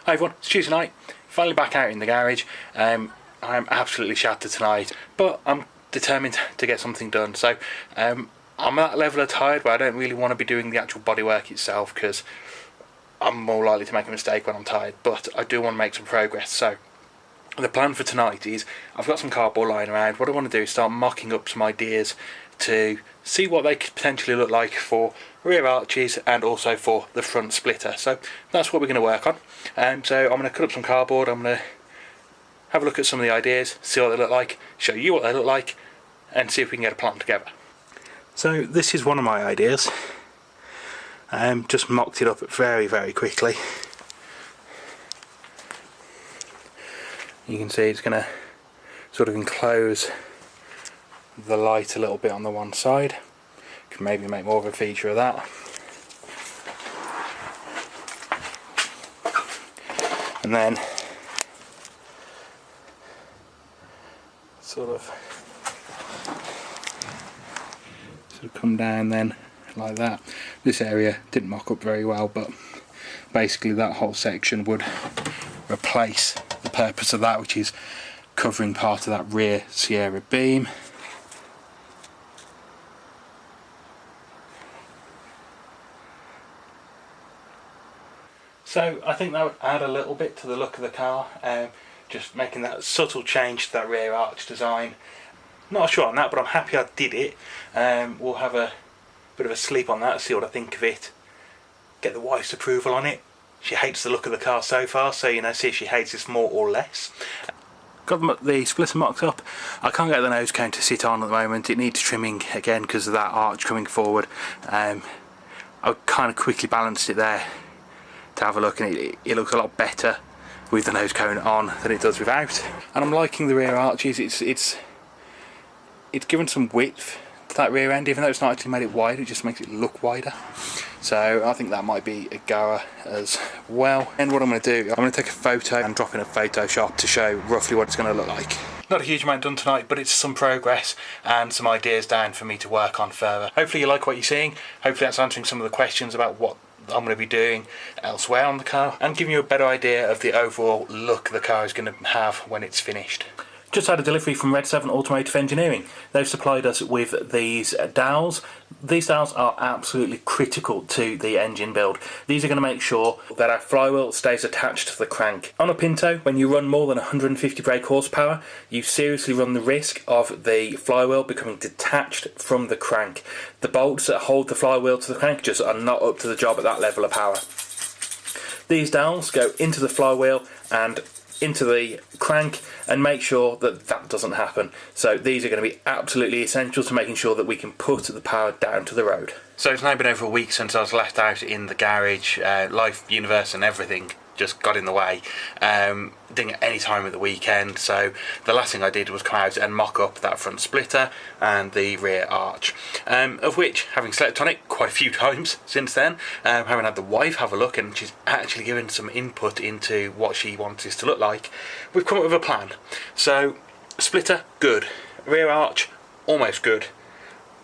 Hi everyone, it's Tuesday night, finally back out in the garage. I'm absolutely shattered tonight, but I'm determined to get something done. So I'm at that level of tired where I don't really want to be doing the actual bodywork itself because I'm more likely to make a mistake when I'm tired, but I do want to make some progress. So the plan for tonight is I've got some cardboard lying around. What I want to do is start mocking up some ideas to see what they could potentially look like for rear arches and also for the front splitter. So that's what we're going to work on. So I'm going to cut up some cardboard, I'm going to have a look at some of the ideas, see what they look like, show you what they look like, and see if we can get a plan together. So this is one of my ideas. Just mocked it up very quickly. You can see it's going to sort of enclose the light a little bit on the one side. Can maybe make more of a feature of that. And then sort of come down then like that. This area didn't mock up very well, but basically that whole section would replace the purpose of that, which is covering part of that rear Sierra beam. So I think that would add a little bit to the look of the car, just making that subtle change to that rear arch design. Not sure on that, but I'm happy I did it. We'll have a bit of a sleep on that, see what I think of it, get the wife's approval on it. She hates the look of the car so far, so see if she hates this more or less. Got the splitter mocked up. I can't get the nose cone to sit on at the moment. It needs trimming again because of that arch coming forward. I kind of quickly balanced it there to have a look, and it looks a lot better with the nose cone on than it does without. And I'm liking the rear arches. It's given some width to that rear end, even though it's not actually made it wider, it just makes it look wider. So I think that might be a goer as well. And what I'm going to do, I'm going to take a photo and drop in a Photoshop to show roughly what it's going to look like. Not a huge amount done tonight, but it's some progress and some ideas down for me to work on further. Hopefully you like what you're seeing. Hopefully that's answering some of the questions about what I'm going to be doing elsewhere on the car and giving you a better idea of the overall look the car is going to have when it's finished. Just had a delivery from Red 7 Automotive Engineering. They've supplied us with these dowels. These dowels are absolutely critical to the engine build. These are going to make sure that our flywheel stays attached to the crank. On a Pinto, when you run more than 150 brake horsepower, you seriously run the risk of the flywheel becoming detached from the crank. The bolts that hold the flywheel to the crank just are not up to the job at that level of power. These dowels go into the flywheel and into the crank and make sure that that doesn't happen. So these are going to be absolutely essential to making sure that we can put the power down to the road. So it's now been over a week since I was left out in the garage. Life, universe and everything just got in the way. Didn't get any time at the weekend, so the last thing I did was come out and mock up that front splitter and the rear arch, of which, having slept on it quite a few times since then, having had the wife have a look and she's actually given some input into what she wants this to look like, we've come up with a plan. So splitter, good. Rear arch, almost good.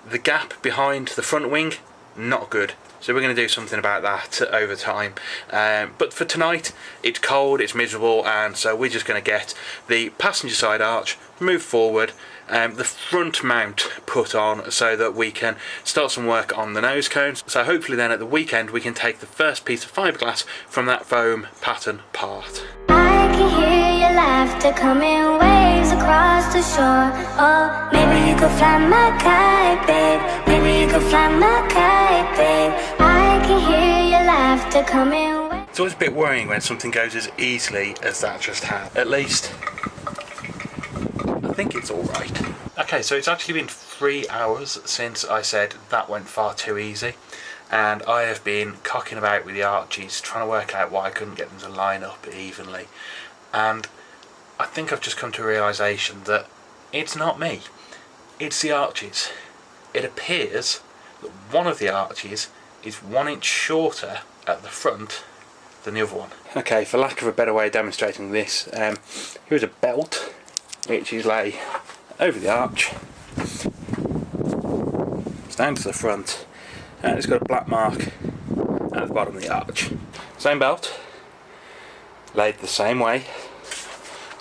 The gap behind the front wing, not good. So we're going to do something about that over time. But for tonight, it's cold, it's miserable, and so we're just going to get the passenger side arch moved forward, the front mount put on so that we can start some work on the nose cones. So hopefully then at the weekend we can take the first piece of fiberglass from that foam pattern part. I can hear your laughter coming waves across the shore. Oh, maybe you could fly my kite, babe. Maybe you could fly my kite, babe. I can hear your laughter coming. It's always a bit worrying when something goes as easily as that just had. At least I think it's alright. Okay, so it's actually been 3 hours since I said that went far too easy, and I have been cocking about with the arches trying to work out why I couldn't get them to line up evenly, and I think I've just come to a realisation that it's not me, it's the arches. It appears that one of the arches is 1 inch shorter at the front than the other one. Okay, for lack of a better way of demonstrating this, here's a belt which is lay over the arch. It's down to the front and it's got a black mark at the bottom of the arch. Same belt, laid the same way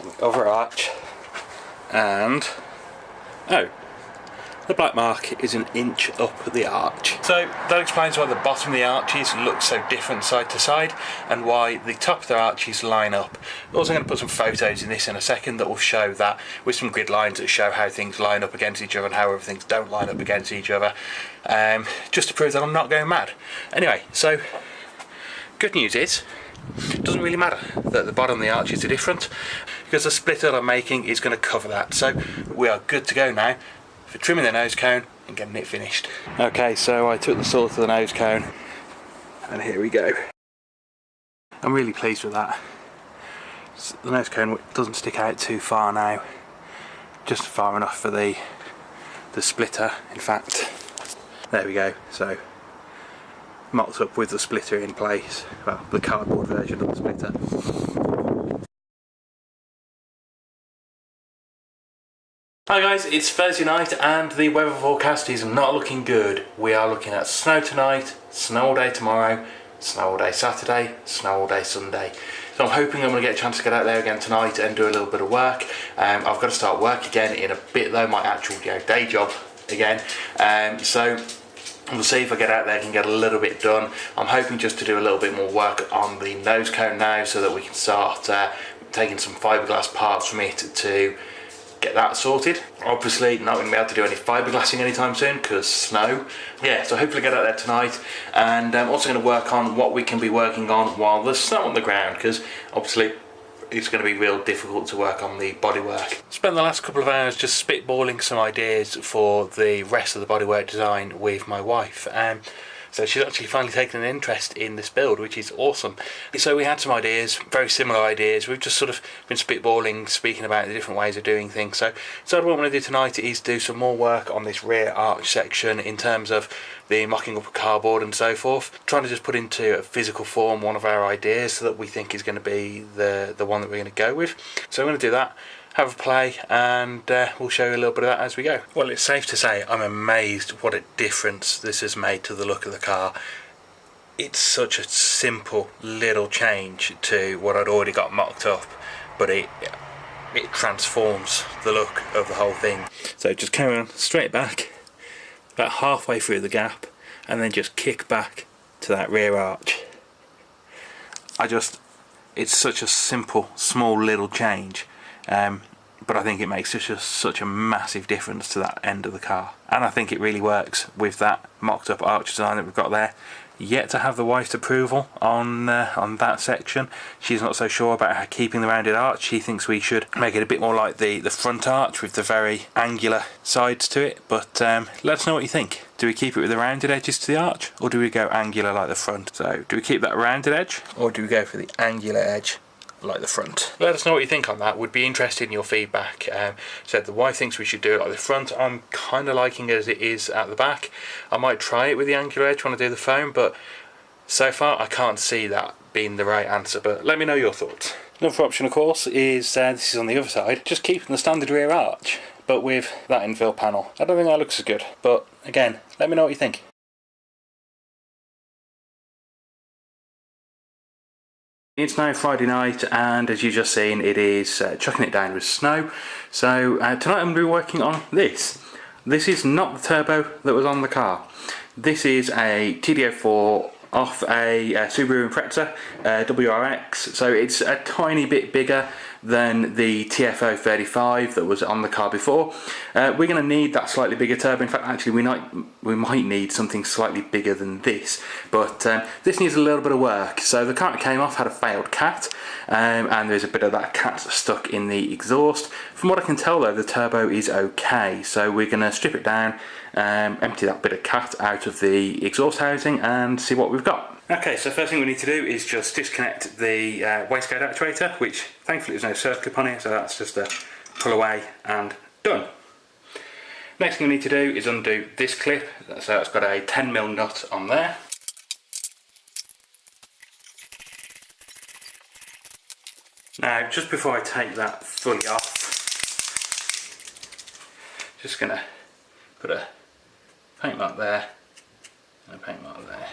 on the other arch, and oh, the black mark is an inch up the arch. So that explains why the bottom of the arches looks so different side to side, and why the top of the arches line up. I'm also going to put some photos in this in a second that will show that, with some grid lines that show how things line up against each other and how other things don't line up against each other, just to prove that I'm not going mad. Anyway, so good news is, it doesn't really matter that the bottom of the arches are different, because the splitter I'm making is going to cover that. So we are good to go now for trimming the nose cone and getting it finished. Okay, so I took the saw to the nose cone, and here we go. I'm really pleased with that. The nose cone doesn't stick out too far now, just far enough for the splitter. In fact, there we go. So mocked up with the splitter in place, well, the cardboard version of the splitter. Hi guys, it's Thursday night and the weather forecast is not looking good. We are looking at snow tonight, snow all day tomorrow, snow all day Saturday, snow all day Sunday. So I'm hoping I'm going to get a chance to get out there again tonight and do a little bit of work. I've got to start work again in a bit though, my actual day job again. So we'll see if I get out there and get a little bit done. I'm hoping just to do a little bit more work on the nose cone now, so that we can start taking some fiberglass parts from it to get that sorted. Obviously not going to be able to do any fiberglassing anytime soon because snow. Yeah, so hopefully get out there tonight, and I'm also going to work on what we can be working on while there's snow on the ground, because obviously it's going to be real difficult to work on the bodywork. Spent the last couple of hours just spitballing some ideas for the rest of the bodywork design with my wife. So she's actually finally taken an interest in this build, which is awesome. So we had some ideas, very similar ideas. We've just sort of been spitballing, speaking about the different ways of doing things. So what I want to do tonight is do some more work on this rear arch section in terms of the mocking up of cardboard and so forth. Trying to just put into a physical form one of our ideas that we think is going to be the one that we're going to go with. So I'm going to do that, have a play, and we'll show you a little bit of that as we go. Well, it's safe to say I'm amazed what a difference this has made to the look of the car. It's such a simple little change to what I'd already got mocked up, but it transforms the look of the whole thing. So just carry on straight back, about halfway through the gap, and then just kick back to that rear arch. It's such a simple, small little change. But I think it makes such a massive difference to that end of the car, and I think it really works with that mocked up arch design that we've got there. Yet to have the wife's approval on that section. She's not so sure about her keeping the rounded arch. She thinks we should make it a bit more like the front arch with the very angular sides to it. But let us know what you think. Do we keep it with the rounded edges to the arch, or do we go angular like the front? So do we keep that rounded edge, or do we go for the angular edge like the front? Let us know what you think on that. Would be interested in your feedback. So the wife thinks we should do it like the front. I'm kind of liking it as it is at the back. I might try it with the angular edge when I do the foam, but so far I can't see that being the right answer. But let me know your thoughts. Another option, of course, is this is on the other side, just keeping the standard rear arch but with that infill panel. I don't think that looks as good, but again, let me know what you think. It's now Friday night, and as you've just seen, it is chucking it down with snow. So tonight I'm going to be working on this. This is not the turbo that was on the car. This is a TD04 off a Subaru Impreza WRX. So it's a tiny bit bigger than the TFO 35 that was on the car before. We're going to need that slightly bigger turbo. In fact, actually we might need something slightly bigger than this, but this needs a little bit of work. So the car that came off had a failed cat, and there's a bit of that cat stuck in the exhaust. From what I can tell though, the turbo is okay, so we're going to strip it down, empty that bit of cat out of the exhaust housing and see what we've got. Okay, so first thing we need to do is just disconnect the wastegate actuator, which thankfully there's no surf clip on it, so that's just a pull away and done. Next thing we need to do is undo this clip, so it's got a 10mm nut on there. Now, just before I take that fully off, just going to put a paint mark there and a paint mark there,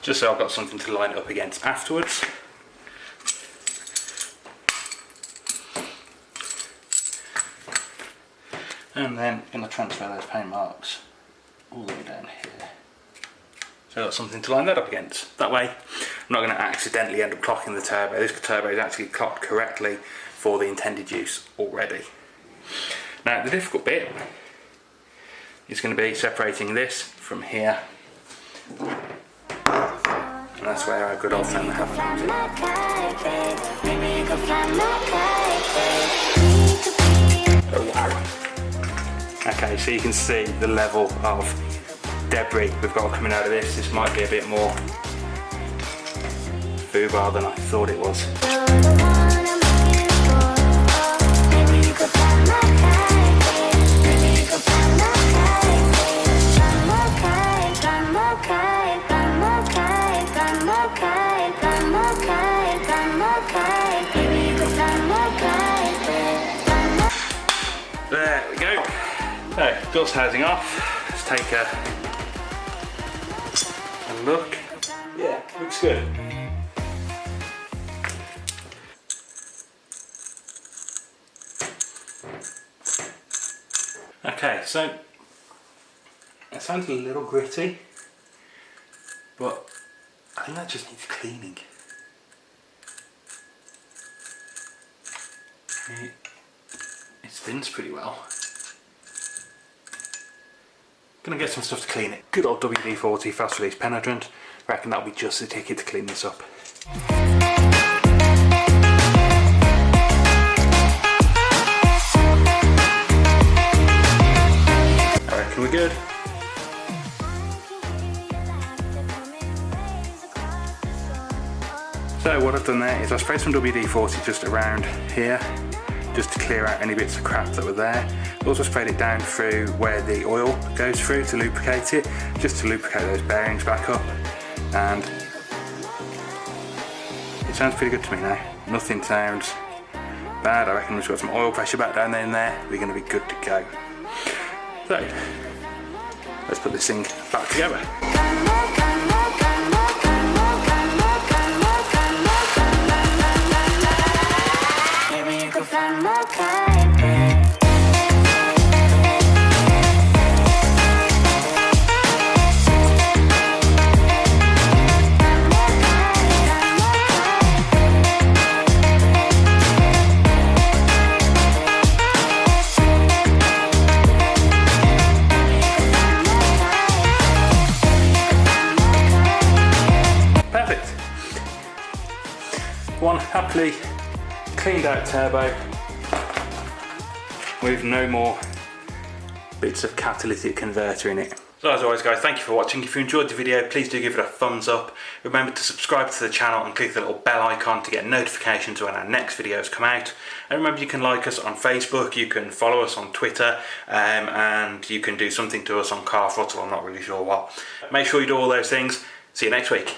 just so I've got something to line it up against afterwards. And then I'm going to transfer those paint marks all the way down here. So I've got something to line that up against. That way I'm not going to accidentally end up clocking the turbo. This turbo is actually clocked correctly for the intended use already. Now the difficult bit is going to be separating this from here. And that's where our good old friend hammer comes in. Oh wow. Okay, so you can see the level of debris we've got coming out of this. This might be a bit more foobar than I thought it was. There we go. So, dust housing off. Let's take a look. Yeah, looks good. Okay, so it sounds a little gritty, but I think that just needs cleaning. It spins pretty well. Gonna get some stuff to clean it. Good old WD-40 fast release penetrant. I reckon that'll be just the ticket to clean this up. I reckon we're good. So what I've done there is I sprayed some WD-40 just around here, just to clear out any bits of crap that were there. Also sprayed it down through where the oil goes through to lubricate it, just to lubricate those bearings back up. And it sounds pretty good to me now. Nothing sounds bad. I reckon we've got some oil pressure back down in there. We're going to be good to go. So let's put this thing back together. Perfect. One happily cleaned out turbo with no more bits of catalytic converter in it. So as always guys, thank you for watching. If you enjoyed the video, please do give it a thumbs up. Remember to subscribe to the channel and click the little bell icon to get notifications when our next videos come out. And remember, you can like us on Facebook, you can follow us on Twitter, and you can do something to us on Car Throttle, I'm not really sure what. Make sure you do all those things. See you next week.